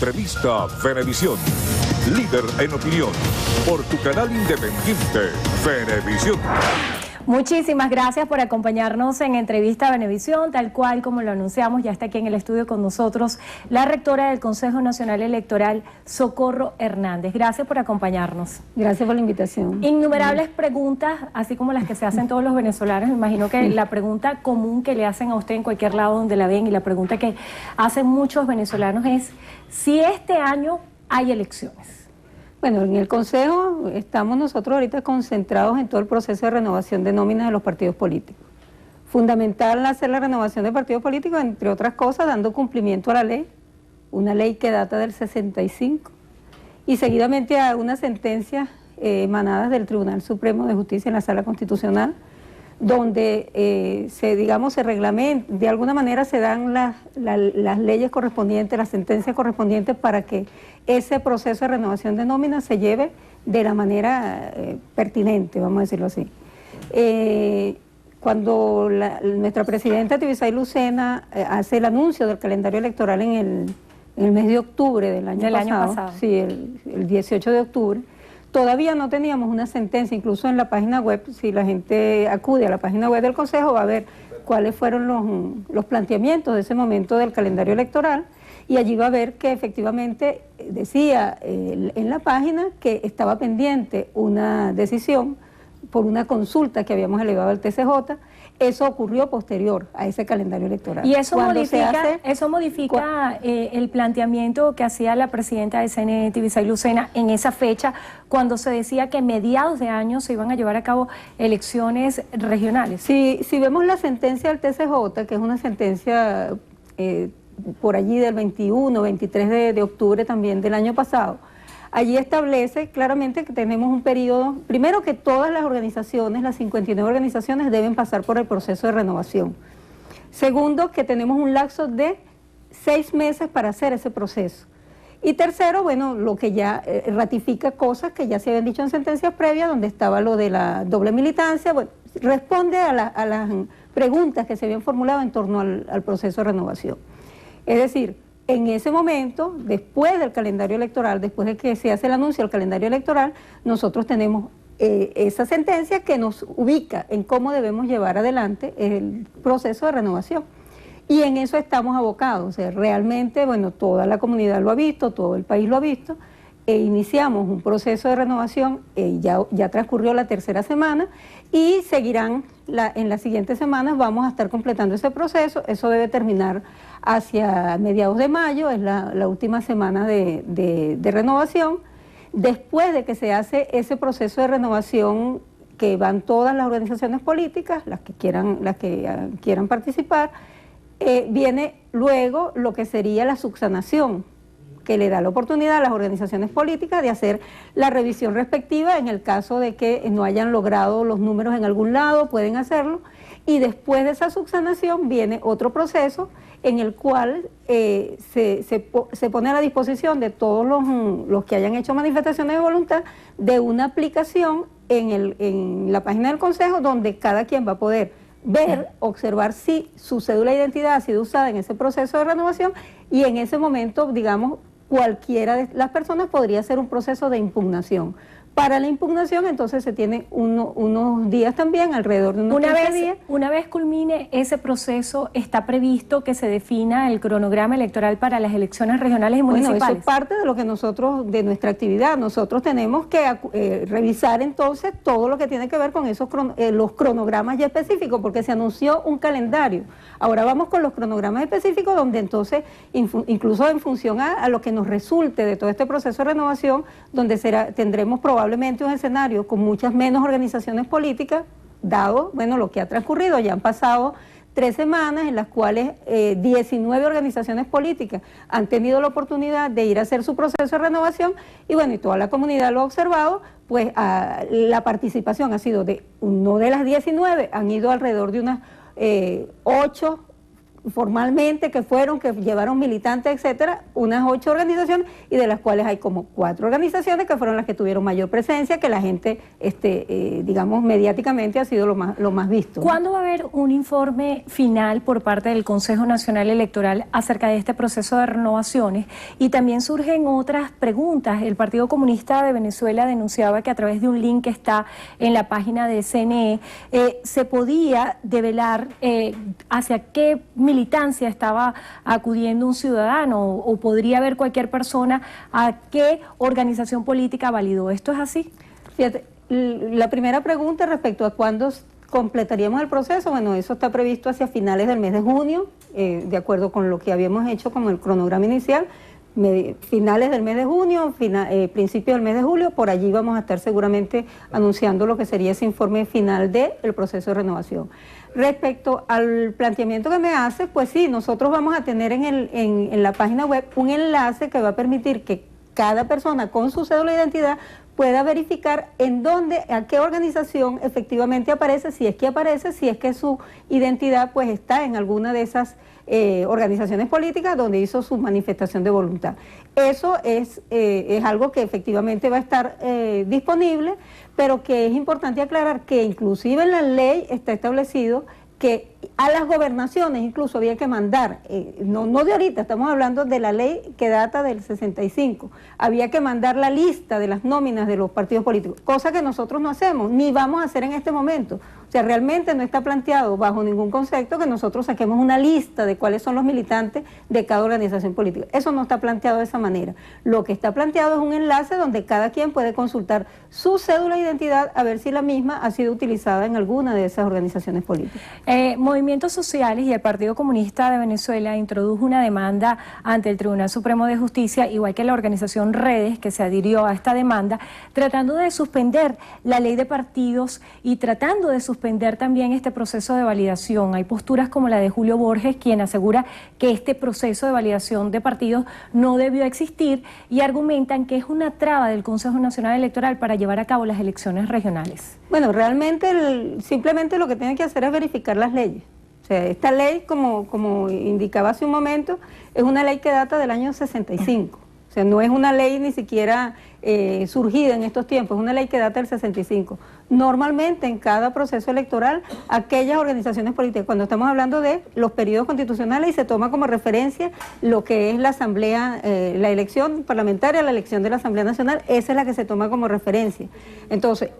Entrevista Venevisión. Líder en opinión. Por tu canal independiente, Venevisión. Muchísimas gracias por acompañarnos en Entrevista Venevisión, tal cual como lo anunciamos, ya está aquí en el estudio con nosotros la rectora del Consejo Nacional Electoral, Socorro Hernández. Gracias por acompañarnos. Gracias por la invitación. Innumerables preguntas, así como las que se hacen todos los venezolanos. Me imagino que la pregunta común que le hacen a usted en cualquier lado donde la ven y la pregunta que hacen muchos venezolanos es si este año hay elecciones. Bueno, en el Consejo estamos nosotros ahorita concentrados en todo el proceso de renovación de nóminas de los partidos políticos. Fundamental hacer la renovación de partidos políticos, entre otras cosas, dando cumplimiento a la ley, una ley que data del 65, y seguidamente a unas sentencias emanadas del Tribunal Supremo de Justicia en la Sala Constitucional, donde se reglamenta, de alguna manera se dan las leyes correspondientes, las sentencias correspondientes para que ese proceso de renovación de nóminas se lleve de la manera pertinente, vamos a decirlo así. Cuando nuestra presidenta Tibisay Lucena hace el anuncio del calendario electoral en el mes de octubre del año pasado, sí, el 18 de octubre, todavía no teníamos una sentencia. Incluso en la página web, si la gente acude a la página web del Consejo, va a ver cuáles fueron los planteamientos de ese momento del calendario electoral, y allí va a ver que efectivamente decía en la página que estaba pendiente una decisión por una consulta que habíamos elevado al TCJ. Eso ocurrió posterior a ese calendario electoral. ¿Y eso modifica el planteamiento que hacía la presidenta del CNE, Tibisay Lucena, en esa fecha, cuando se decía que mediados de año se iban a llevar a cabo elecciones regionales? Si vemos la sentencia del TCJ, que es una sentencia por allí del 21, 23 de octubre también del año pasado, allí establece claramente que tenemos un periodo, primero que todas las organizaciones, las 59 organizaciones deben pasar por el proceso de renovación. Segundo, que tenemos un lapso de 6 meses para hacer ese proceso. Y tercero, bueno, lo que ya ratifica cosas que ya se habían dicho en sentencias previas, donde estaba lo de la doble militancia, bueno, responde a las preguntas que se habían formulado en torno al proceso de renovación. Es decir, en ese momento, después del calendario electoral, después de que se hace el anuncio del calendario electoral, nosotros tenemos esa sentencia que nos ubica en cómo debemos llevar adelante el proceso de renovación. Y en eso estamos abocados. O sea, realmente, bueno, toda la comunidad lo ha visto, todo el país lo ha visto, iniciamos un proceso de renovación, ya transcurrió la tercera semana, y seguirán en las siguientes semanas. Vamos a estar completando ese proceso. Eso debe terminar hacia mediados de mayo, es la última semana de renovación. Después de que se hace ese proceso de renovación, que van todas las organizaciones políticas, las que quieran participar, viene luego lo que sería la subsanación, que le da la oportunidad a las organizaciones políticas de hacer la revisión respectiva. En el caso de que no hayan logrado los números en algún lado, pueden hacerlo, y después de esa subsanación viene otro proceso en el cual se pone a la disposición de todos los que hayan hecho manifestaciones de voluntad de una aplicación en la página del Consejo, donde cada quien va a poder ver, observar si su cédula de identidad ha sido usada en ese proceso de renovación, y en ese momento, digamos, cualquiera de las personas podría hacer un proceso de impugnación. Para la impugnación, entonces, se tiene unos días también, alrededor de unos 15 días. Una vez culmine ese proceso, ¿está previsto que se defina el cronograma electoral para las elecciones regionales y municipales? Bueno, eso es parte de lo que de nuestra actividad. Nosotros tenemos que revisar entonces todo lo que tiene que ver con los cronogramas ya específicos, porque se anunció un calendario. Ahora vamos con los cronogramas específicos, donde entonces, incluso en función a lo que nos resulte de todo este proceso de renovación, donde tendremos probablemente un escenario con muchas menos organizaciones políticas, dado, bueno, lo que ha transcurrido. Ya han pasado 3 semanas en las cuales 19 organizaciones políticas han tenido la oportunidad de ir a hacer su proceso de renovación, y bueno, y toda la comunidad lo ha observado. Pues la participación ha sido no de las 19, han ido alrededor de unas 8 formalmente que fueron, que llevaron militantes, etcétera, unas 8 organizaciones, y de las cuales hay como 4 organizaciones que fueron las que tuvieron mayor presencia, que la gente, digamos, mediáticamente ha sido lo más visto, ¿no? ¿Cuándo va a haber un informe final por parte del Consejo Nacional Electoral acerca de este proceso de renovaciones? Y también surgen otras preguntas. El Partido Comunista de Venezuela denunciaba que a través de un link que está en la página de CNE se podía develar hacia qué militancia estaba acudiendo un ciudadano, o podría haber cualquier persona a qué organización política validó. ¿Esto es así? Fíjate, la primera pregunta respecto a cuándo completaríamos el proceso, bueno, eso está previsto hacia finales del mes de junio, de acuerdo con lo que habíamos hecho con el cronograma inicial. Finales del mes de junio, principios del mes de julio, por allí vamos a estar seguramente anunciando lo que sería ese informe final del proceso de renovación. Respecto al planteamiento que me hace, pues sí, nosotros vamos a tener en la página web un enlace que va a permitir que cada persona con su cédula de identidad pueda verificar en dónde, a qué organización efectivamente aparece, si es que su identidad pues está en alguna de esas organizaciones políticas donde hizo su manifestación de voluntad. Eso es algo que efectivamente va a estar disponible, pero que es importante aclarar que inclusive en la ley está establecido que a las gobernaciones incluso había que mandar, no de ahorita, estamos hablando de la ley que data del 65, había que mandar la lista de las nóminas de los partidos políticos, cosa que nosotros no hacemos, ni vamos a hacer en este momento. O sea, realmente no está planteado bajo ningún concepto que nosotros saquemos una lista de cuáles son los militantes de cada organización política. Eso no está planteado de esa manera. Lo que está planteado es un enlace donde cada quien puede consultar su cédula de identidad a ver si la misma ha sido utilizada en alguna de esas organizaciones políticas. Movimientos sociales y el Partido Comunista de Venezuela introdujo una demanda ante el Tribunal Supremo de Justicia, igual que la organización Redes, que se adhirió a esta demanda, tratando de suspender la ley de partidos y tratando de suspender también este proceso de validación. Hay posturas como la de Julio Borges, quien asegura que este proceso de validación de partidos no debió existir, y argumentan que es una traba del Consejo Nacional Electoral para llevar a cabo las elecciones regionales. Bueno, realmente simplemente lo que tiene que hacer es verificar las leyes. O sea, esta ley, como indicaba hace un momento, es una ley que data del año 65. O sea, no es una ley ni siquiera surgida en estos tiempos, es una ley que data del 65. Normalmente en cada proceso electoral, aquellas organizaciones políticas, cuando estamos hablando de los periodos constitucionales, y se toma como referencia lo que es la asamblea, la elección parlamentaria, la elección de la Asamblea Nacional, esa es la que se toma como referencia. Entonces,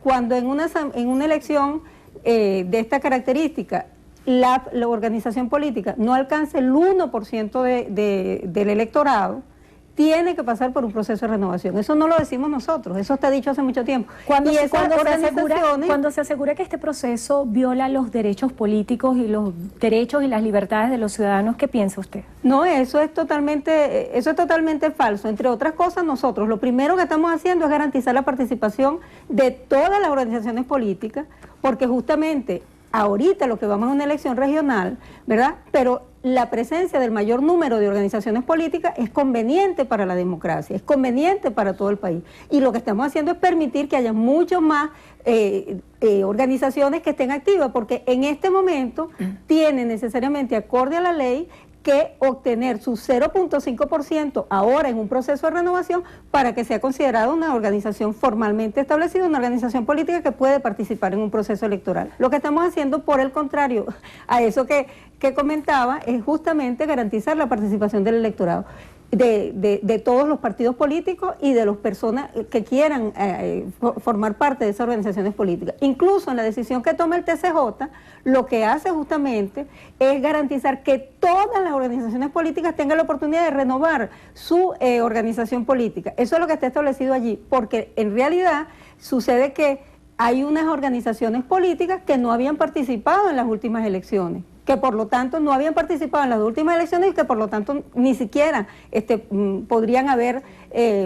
cuando en una elección de esta característica, la organización política no alcanza el 1% del electorado, tiene que pasar por un proceso de renovación. Eso no lo decimos nosotros, eso está dicho hace mucho tiempo. Cuando se asegura que este proceso viola los derechos políticos y los derechos y las libertades de los ciudadanos, ¿qué piensa usted? No, eso es totalmente falso. Entre otras cosas, nosotros lo primero que estamos haciendo es garantizar la participación de todas las organizaciones políticas, porque justamente ahorita lo que vamos a una elección regional, ¿verdad? Pero la presencia del mayor número de organizaciones políticas es conveniente para la democracia, es conveniente para todo el país. Y lo que estamos haciendo es permitir que haya muchas más organizaciones que estén activas, porque en este momento tienen necesariamente, acorde a la ley, que obtener su 0.5% ahora en un proceso de renovación para que sea considerada una organización formalmente establecida, una organización política que puede participar en un proceso electoral. Lo que estamos haciendo, por el contrario a eso que comentaba, es justamente garantizar la participación del electorado, de todos los partidos políticos y de las personas que quieran formar parte de esas organizaciones políticas. Incluso en la decisión que toma el TCJ, lo que hace justamente es garantizar que todas las organizaciones políticas tengan la oportunidad de renovar su organización política. Eso es lo que está establecido allí, porque en realidad sucede que hay unas organizaciones políticas que no habían participado en las últimas elecciones, que por lo tanto no habían participado en las últimas elecciones y que por lo tanto ni siquiera podrían haber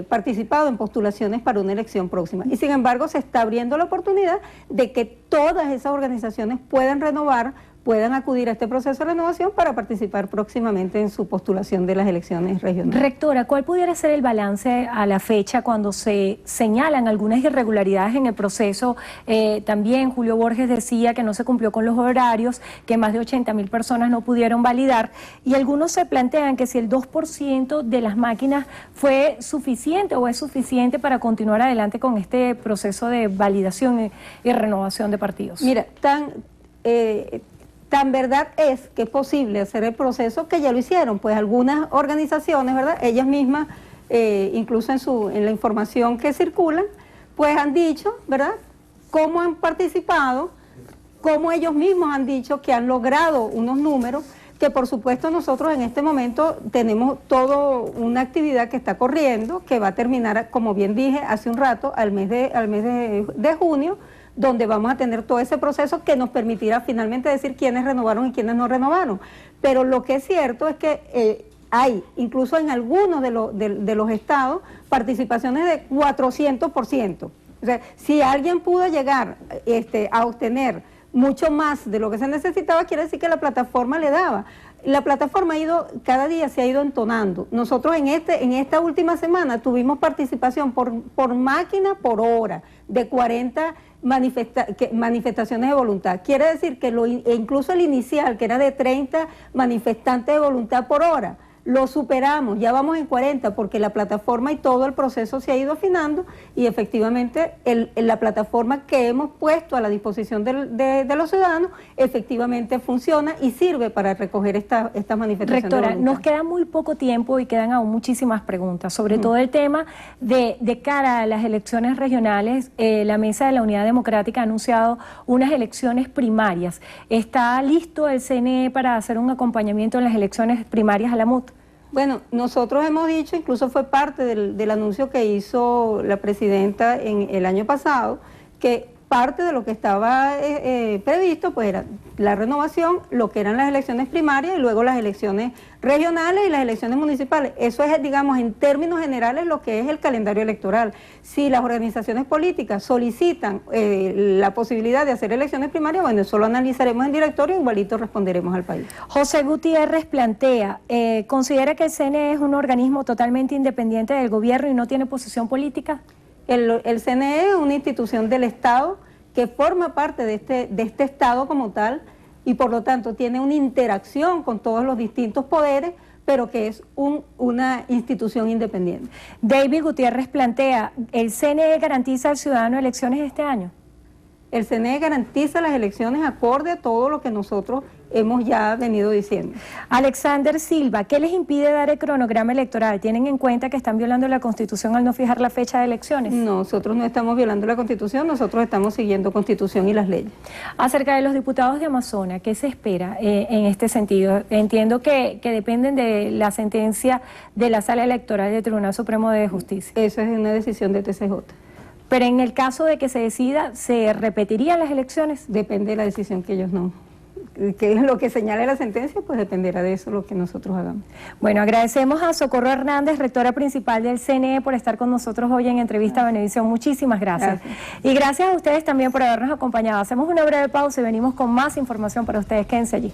participado en postulaciones para una elección próxima. Y sin embargo se está abriendo la oportunidad de que todas esas organizaciones puedan renovar puedan acudir a este proceso de renovación para participar próximamente en su postulación de las elecciones regionales. Rectora, ¿cuál pudiera ser el balance a la fecha cuando se señalan algunas irregularidades en el proceso? También Julio Borges decía que no se cumplió con los horarios, que más de 80.000 personas no pudieron validar, y algunos se plantean que si el 2% de las máquinas fue suficiente o es suficiente para continuar adelante con este proceso de validación y renovación de partidos. Mira, tan verdad es que es posible hacer el proceso que ya lo hicieron, pues algunas organizaciones, ¿verdad? Ellas mismas, incluso en la información que circulan, pues han dicho, ¿verdad?, cómo han participado, cómo ellos mismos han dicho que han logrado unos números, que por supuesto nosotros en este momento tenemos toda una actividad que está corriendo, que va a terminar, como bien dije hace un rato, al mes de junio, donde vamos a tener todo ese proceso que nos permitirá finalmente decir quiénes renovaron y quiénes no renovaron. Pero lo que es cierto es que hay, incluso en algunos de los estados, participaciones de 400%. O sea, si alguien pudo llegar a obtener mucho más de lo que se necesitaba, quiere decir que la plataforma le daba. La plataforma cada día se ha ido entonando. Nosotros en esta última semana tuvimos participación por máquina por hora de 40 manifestaciones de voluntad. Quiere decir que incluso el inicial, que era de 30 manifestantes de voluntad por hora, lo superamos, ya vamos en 40, porque la plataforma y todo el proceso se ha ido afinando, y efectivamente la plataforma que hemos puesto a la disposición de los ciudadanos efectivamente funciona y sirve para recoger estas manifestaciones. Rectora, nos queda muy poco tiempo y quedan aún muchísimas preguntas, sobre todo el tema de cara a las elecciones regionales. La Mesa de la Unidad Democrática ha anunciado unas elecciones primarias. ¿Está listo el CNE para hacer un acompañamiento en las elecciones primarias a la MUT? Bueno, nosotros hemos dicho, incluso fue parte del anuncio que hizo la presidenta en el año pasado, que parte de lo que estaba previsto pues era la renovación, lo que eran las elecciones primarias y luego las elecciones regionales y las elecciones municipales. Eso es, digamos, en términos generales lo que es el calendario electoral. Si las organizaciones políticas solicitan la posibilidad de hacer elecciones primarias, bueno, eso lo analizaremos en directorio y igualito responderemos al país. José Gutiérrez plantea, ¿considera que el CNE es un organismo totalmente independiente del gobierno y no tiene posición política? El CNE es una institución del Estado que forma parte de este Estado como tal, y por lo tanto tiene una interacción con todos los distintos poderes, pero que es una institución independiente. David Gutiérrez plantea, ¿el CNE garantiza al ciudadano elecciones este año? El CNE garantiza las elecciones acorde a todo lo que nosotros hemos ya venido diciendo. Alexander Silva, ¿qué les impide dar el cronograma electoral? ¿Tienen en cuenta que están violando la Constitución al no fijar la fecha de elecciones? Nosotros no estamos violando la Constitución, nosotros estamos siguiendo Constitución y las leyes. Acerca de los diputados de Amazonas, ¿qué se espera en este sentido? Entiendo que dependen de la sentencia de la Sala Electoral del Tribunal Supremo de Justicia. Eso es una decisión de TCJ. Pero en el caso de que se decida, ¿se repetirían las elecciones? Depende de la decisión que ellos no. Que es lo que señale la sentencia, pues dependerá de eso lo que nosotros hagamos. Bueno, agradecemos a Socorro Hernández, rectora principal del CNE, por estar con nosotros hoy en Entrevista a Venevisión. Muchísimas gracias. Y gracias a ustedes también por habernos acompañado. Hacemos una breve pausa y venimos con más información para ustedes. Quédense allí.